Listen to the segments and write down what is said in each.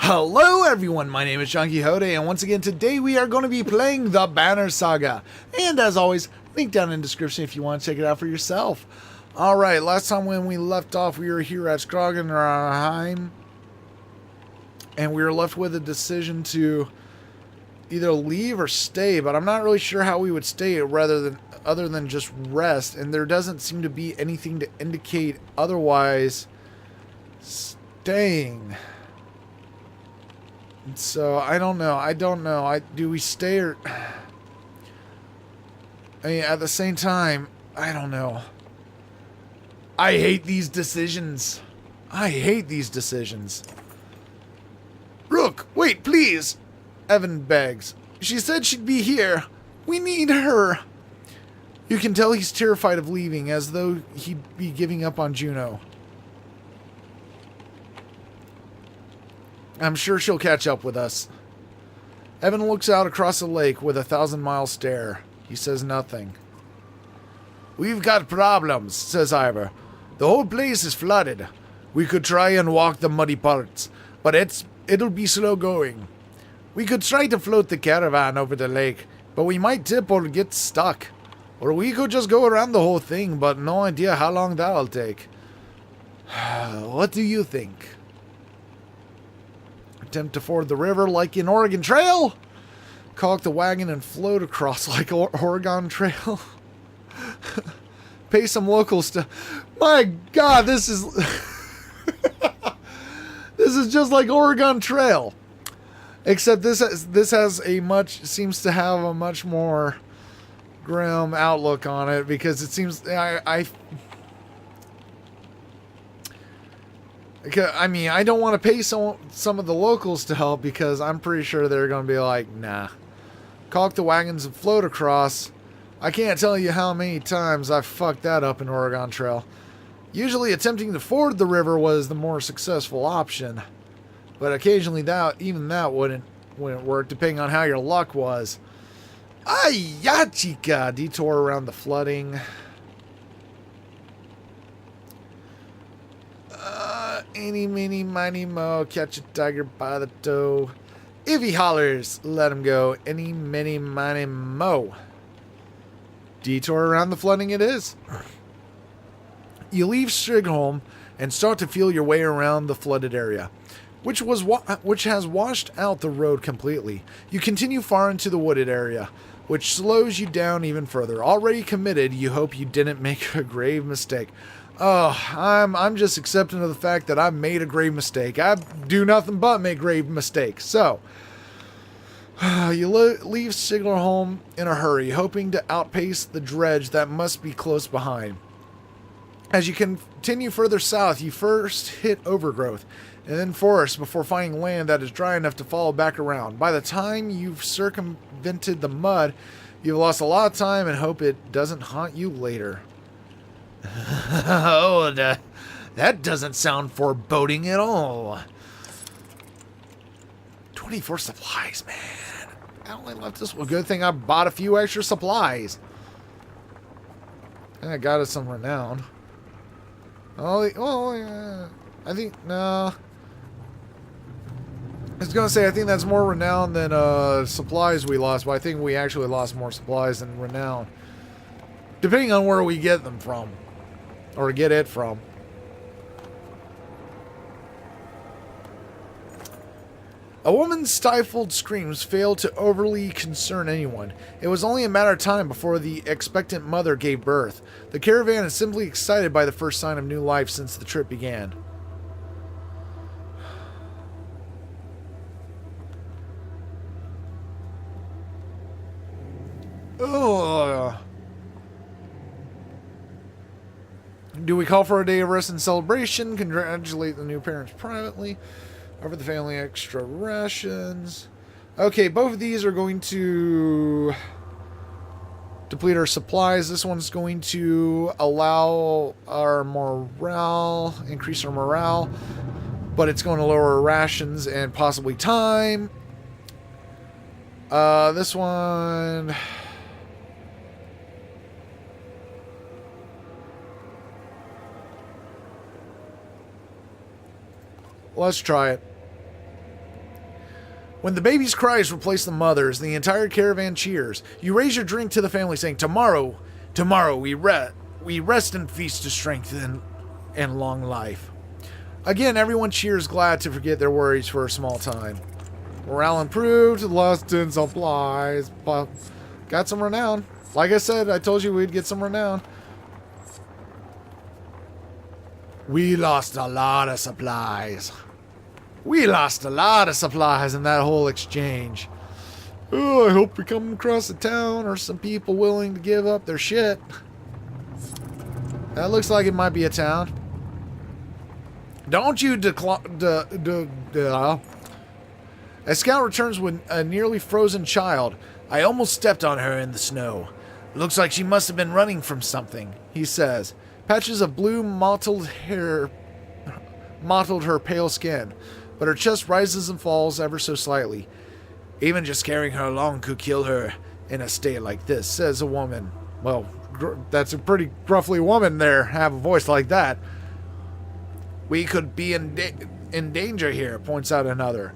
Hello everyone, my name is Johnquixote, and once again today we are going to be playing the Banner Saga. And as always, link down in the description if you want to check it out for yourself. Alright, last time when we left off we were here at Skagenheim, and we were left with a decision to either leave or stay, but I'm not really sure how we would stay other than just rest, and there doesn't seem to be anything to indicate otherwise staying. So I don't know. Do we stay or? I mean, at the same time, I don't know. I hate these decisions. Rook, wait, please. Evan begs. She said she'd be here. We need her. You can tell he's terrified of leaving, as though he'd be giving up on Juno. I'm sure she'll catch up with us. Evan looks out across the lake with a 1,000-mile stare. He says nothing. We've got problems, says Ivor. The whole place is flooded. We could try and walk the muddy parts, but it'll be slow going. We could try to float the caravan over the lake, but we might tip or get stuck. Or we could just go around the whole thing, but no idea how long that'll take. What do you think? Attempt to ford the river like in Oregon Trail? Caulk the wagon and float across like Oregon Trail? Pay some locals to... My God, this is... This is just like Oregon Trail. Except this seems to have a much more grim outlook on it, because it seems... I mean, I don't want to pay some of the locals to help, because I'm pretty sure they're going to be like, nah. Caulk the wagons and float across. I can't tell you how many times I've fucked that up in Oregon Trail. Usually attempting to ford the river was the more successful option. But occasionally even that wouldn't work, depending on how your luck was. Ay, ya chica! Detour around the flooding. Eeny, meeny, miny, mo, catch a tiger by the toe. If he hollers, let him go. Eeny, meeny, miny, mo. Detour around the flooding it is. You leave Strigholm and start to feel your way around the flooded area, which has washed out the road completely. You continue far into the wooded area, which slows you down even further. Already committed, you hope you didn't make a grave mistake. Oh, I'm just accepting of the fact that I've made a grave mistake. I do nothing but make grave mistakes. So, you leave Strigholm in a hurry, hoping to outpace the dredge that must be close behind. As you continue further south, you first hit overgrowth, and then forest before finding land that is dry enough to follow back around. By the time you've circumvented the mud, you've lost a lot of time and hope it doesn't haunt you later. Oh, that doesn't sound foreboding at all. 24 supplies, man. I only left this one. Good thing I bought a few extra supplies. And I got us some renown. Oh, yeah. I think, no. I was going to say, I think that's more renown than supplies we lost, but I think we actually lost more supplies than renown. Depending on where we get them from. Or get it from. A woman's stifled screams failed to overly concern anyone. It was only a matter of time before the expectant mother gave birth. The caravan is simply excited by the first sign of new life since the trip began. Ugh. Do we call for a day of rest and celebration? Congratulate the new parents privately. Offer the family extra rations. Okay, both of these are going to deplete our supplies. This one's going to allow our morale, increase our morale, but it's going to lower our rations and possibly time. This one... Let's try it. When the baby's cries replace the mother's, the entire caravan cheers. You raise your drink to the family saying, tomorrow we rest and feast to strength and long life. Again, everyone cheers, glad to forget their worries for a small time. Morale improved, lost in supplies, but got some renown. Like I said, I told you we'd get some renown. We lost a lot of supplies. We lost a lot of supplies in that whole exchange. Oh, I hope we come across a town or some people willing to give up their shit. That looks like it might be a town. Don't you A scout returns with a nearly frozen child. I almost stepped on her in the snow. Looks like she must have been running from something, he says. Patches of blue mottled hair mottled her pale skin, but her chest rises and falls ever so slightly. Even just carrying her along could kill her in a state like this, says a woman. Well, that's a pretty gruffly woman there, have a voice like that. We could be in danger here, points out another.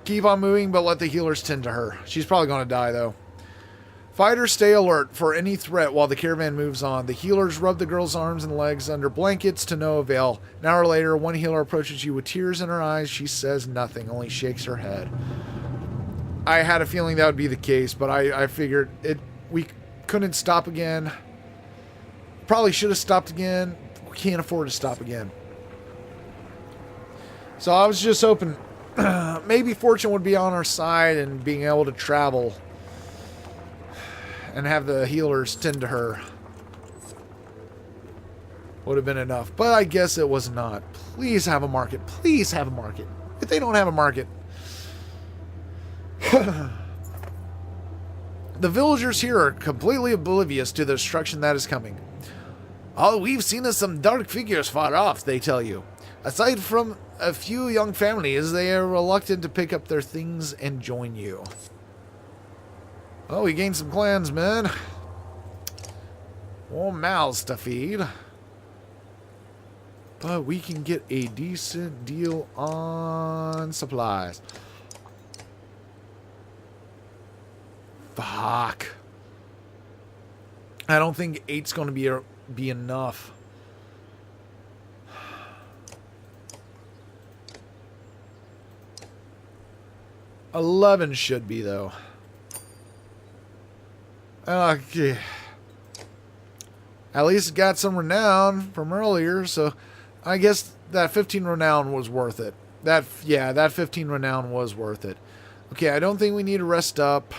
Keep on moving, but let the healers tend to her. She's probably going to die, though. Fighters stay alert for any threat while the caravan moves on. The healers rub the girl's arms and legs under blankets to no avail. An hour later, one healer approaches you with tears in her eyes. She says nothing, only shakes her head. I had a feeling that would be the case, but I figured we couldn't stop again. Probably should have stopped again. We can't afford to stop again. So I was just hoping maybe fortune would be on our side and being able to travel and have the healers tend to her would have been enough. But I guess it was not. Please have a market. Please have a market. If they don't have a market. The villagers here are completely oblivious to the destruction that is coming. All we've seen is some dark figures far off, they tell you. Aside from a few young families, they are reluctant to pick up their things and join you. Oh, we gained some clansmen. More mouths to feed. But we can get a decent deal on supplies. Fuck. I don't think 8's going to be enough. $11 should be, though. Okay. At least got some renown from earlier, so I guess that 15 renown was worth it. That 15 renown was worth it. Okay, I don't think we need to rest up.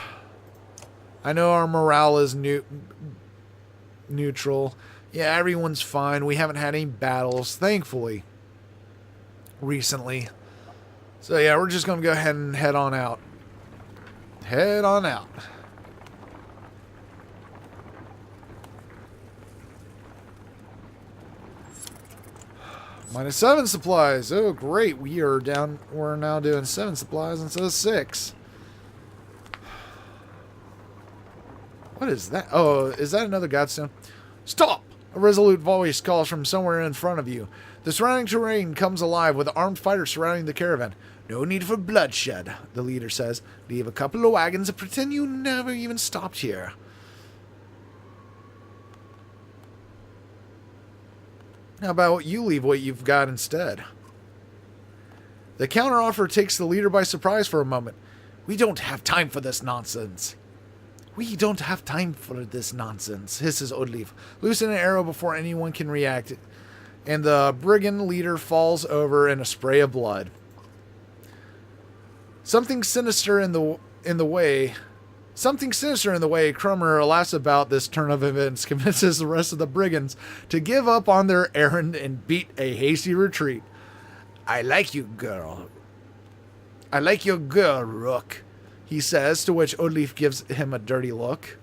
I know our morale is neutral. Yeah, everyone's fine. We haven't had any battles, thankfully, recently. So yeah, we're just going to go ahead and head on out. Head on out. -7 supplies. Oh, great. We're now doing 7 supplies instead of 6. What is that? Oh, is that another godstone? Stop! A resolute voice calls from somewhere in front of you. The surrounding terrain comes alive with armed fighters surrounding the caravan. No need for bloodshed, the leader says. Leave a couple of wagons and pretend you never even stopped here. How about you leave what you've got instead? The counteroffer takes the leader by surprise for a moment. We don't have time for this nonsense. We don't have time for this nonsense, hisses Odleaf. Loosen an arrow before anyone can react, and the brigand leader falls over in a spray of blood. Something sinister in the way, Crummer laughs about this turn of events, convinces the rest of the brigands to give up on their errand and beat a hasty retreat. I like you, girl. I like your girl, Rook, he says, to which Odleaf gives him a dirty look.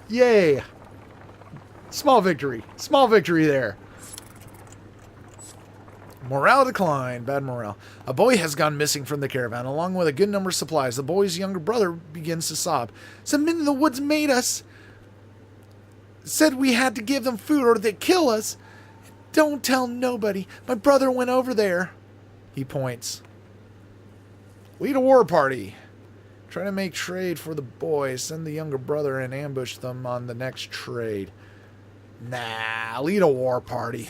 Yay! Small victory. Small victory there. Morale decline. Bad morale. A boy has gone missing from the caravan, along with a good number of supplies. The boy's younger brother begins to sob. Some men in the woods made us. Said we had to give them food or they'd kill us. Don't tell nobody. My brother went over there. He points. Lead a war party. Try to make trade for the boys. Send the younger brother and ambush them on the next trade. Nah, lead a war party.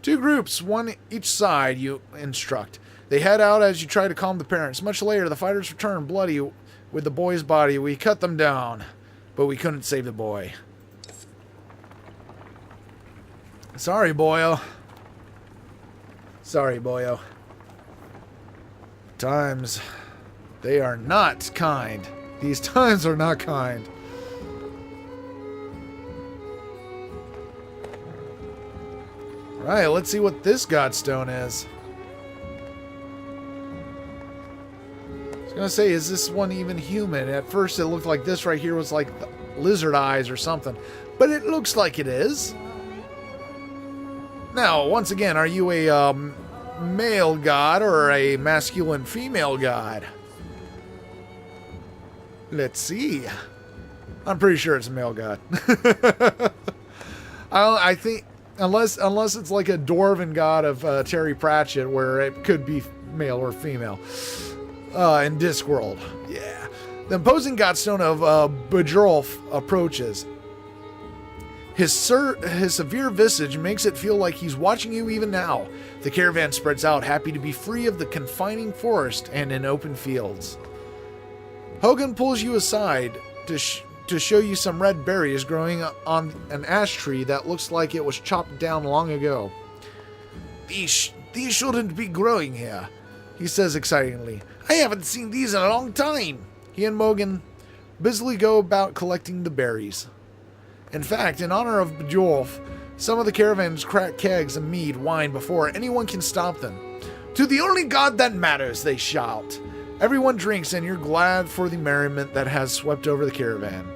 2 groups, one each side, you instruct. They head out as you try to calm the parents. Much later, the fighters return, bloody with the boy's body. We cut them down, but we couldn't save the boy. Sorry, boyo. Sorry, boyo. Times, they are not kind. These times are not kind. Right, let's see what this godstone is. I was gonna say, is this one even human? At first it looked like this right here was like lizard eyes or something. But it looks like it is. Now, once again, are you a male god or a masculine female god? Let's see. I'm pretty sure it's a male god. I think, unless it's like a dwarven god of Terry Pratchett, where it could be male or female. In Discworld, yeah. The imposing godstone of Bajorulf approaches. His severe visage makes it feel like he's watching you even now. The caravan spreads out, happy to be free of the confining forest and in open fields. Hogan pulls you aside to show you some red berries growing on an ash tree that looks like it was chopped down long ago. These shouldn't be growing here, he says excitedly. I haven't seen these in a long time. He and Mogan busily go about collecting the berries. In fact, in honor of Bajorulf, some of the caravans crack kegs of mead wine before anyone can stop them. To the only god that matters, they shout. Everyone drinks and you're glad for the merriment that has swept over the caravan.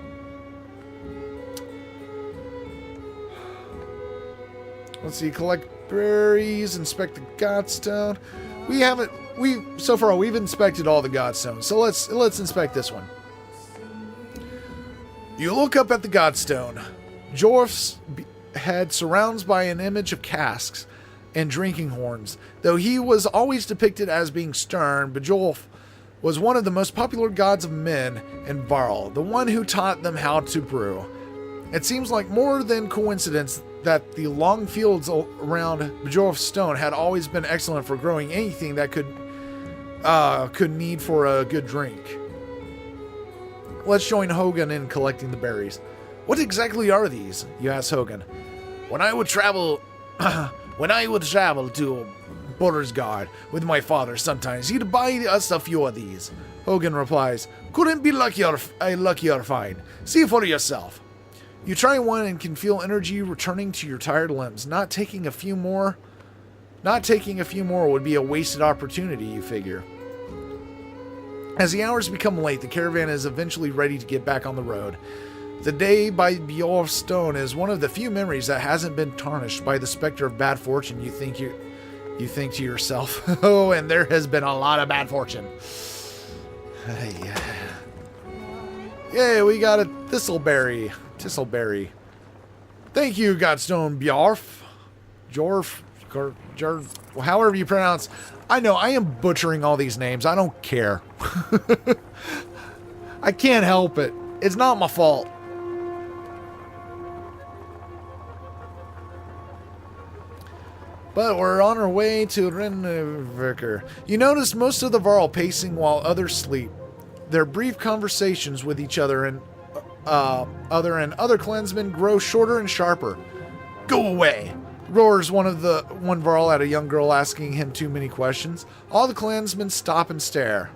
Let's see, collect berries, inspect the godstone. So far we've inspected all the godstones, so let's inspect this one. You look up at the godstone. Jorf's head surrounds by an image of casks and drinking horns. Though he was always depicted as being stern, Bajorulf was one of the most popular gods of men in Varl, the one who taught them how to brew. It seems like more than coincidence that the long fields around Bajorulf's stone had always been excellent for growing anything that could need for a good drink. Let's join Hogan in collecting the berries. What exactly are these? You ask Hogan. When I would travel to Bordersgard with my father sometimes, he'd buy us a few of these. Hogan replies, couldn't be luckier find. See for yourself. You try one and can feel energy returning to your tired limbs. Not taking a few more would be a wasted opportunity, you figure. As the hours become late, the caravan is eventually ready to get back on the road. The day by Bjorn's stone is one of the few memories that hasn't been tarnished by the specter of bad fortune. You think to yourself, oh, and there has been a lot of bad fortune. Yeah, we got a thistleberry. Thank you, Godstone Bjarf. However you pronounce. I know, I am butchering all these names. I don't care. I can't help it. It's not my fault. But we're on our way to Rinneviker. You notice most of the Varl pacing while others sleep. Their brief conversations with each other and other clansmen grow shorter and sharper. Go away! Roars one Varl at a young girl asking him too many questions. All the clansmen stop and stare.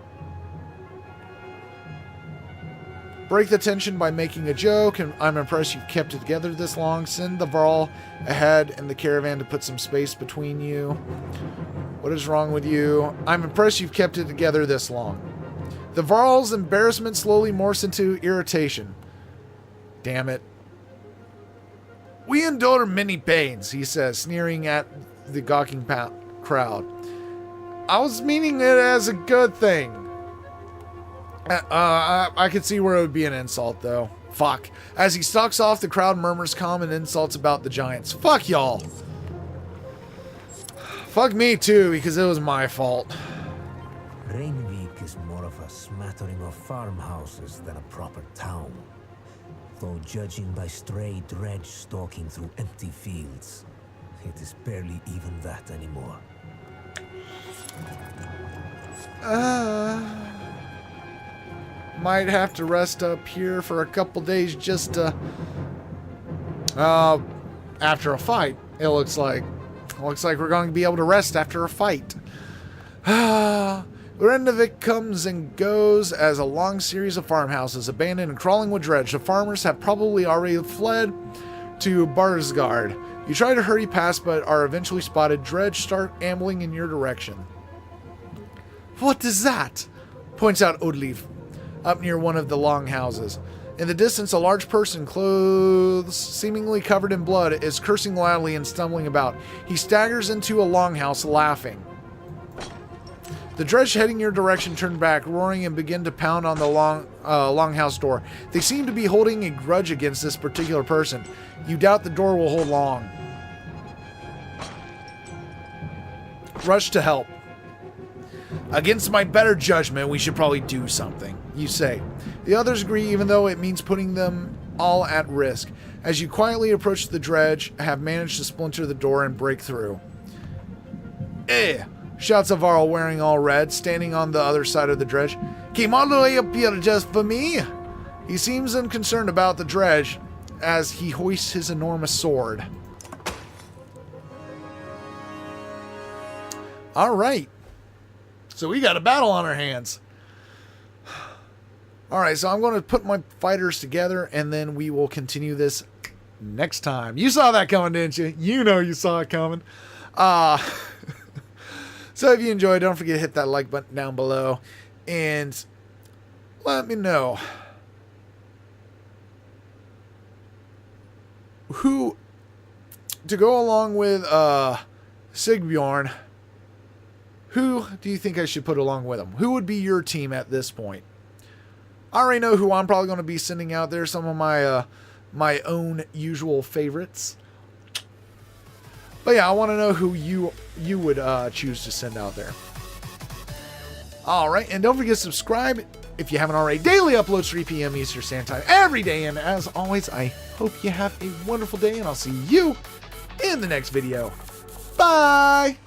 Break the tension by making a joke, and I'm impressed you've kept it together this long. Send the Varl ahead in the caravan to put some space between you. What is wrong with you? I'm impressed you've kept it together this long. The Varl's embarrassment slowly morphs into irritation. Damn it. We endure many pains, he says, sneering at the gawking crowd. I was meaning it as a good thing. I could see where it would be an insult, though. Fuck. As he stalks off, the crowd murmurs common insults about the giants. Fuck y'all. Fuck me too, because it was my fault. Rainvik is more of a smattering of farmhouses than a proper town. Though judging by stray dredge stalking through empty fields, it is barely even that anymore. Might have to rest up here for a couple days just to... after a fight, it looks like. Looks like we're going to be able to rest after a fight. Rendavik comes and goes as a long series of farmhouses, abandoned and crawling with dredge. The farmers have probably already fled to Barsgard. You try to hurry past, but are eventually spotted. Dredge start ambling in your direction. What is that? Points out Odleaf, up near one of the longhouses. In the distance, a large person, clothes seemingly covered in blood, is cursing loudly and stumbling about. He staggers into a longhouse, laughing. The dredge heading your direction turn back, roaring, and begin to pound on the longhouse door. They seem to be holding a grudge against this particular person. You doubt the door will hold long. Rush to help. Against my better judgment, we should probably do something, you say. The others agree, even though it means putting them all at risk. As you quietly approach the dredge, have managed to splinter the door and break through. Eh! Shouts Avarl, wearing all red, standing on the other side of the dredge. Came all the way up here just for me? He seems unconcerned about the dredge as he hoists his enormous sword. Alright. So we got a battle on our hands. Alright, so I'm going to put my fighters together and then we will continue this next time. You saw that coming, didn't you? You know you saw it coming. So if you enjoyed, don't forget to hit that like button down below. And let me know who to go along with Sigbjorn. Who do you think I should put along with him? Who would be your team at this point? I already know who I'm probably going to be sending out there. Some of my my own usual favorites. But yeah, I want to know who you would choose to send out there. Alright, and don't forget to subscribe if you haven't already. Daily uploads 3 p.m. Eastern Standard Time every day. And as always, I hope you have a wonderful day, and I'll see you in the next video. Bye!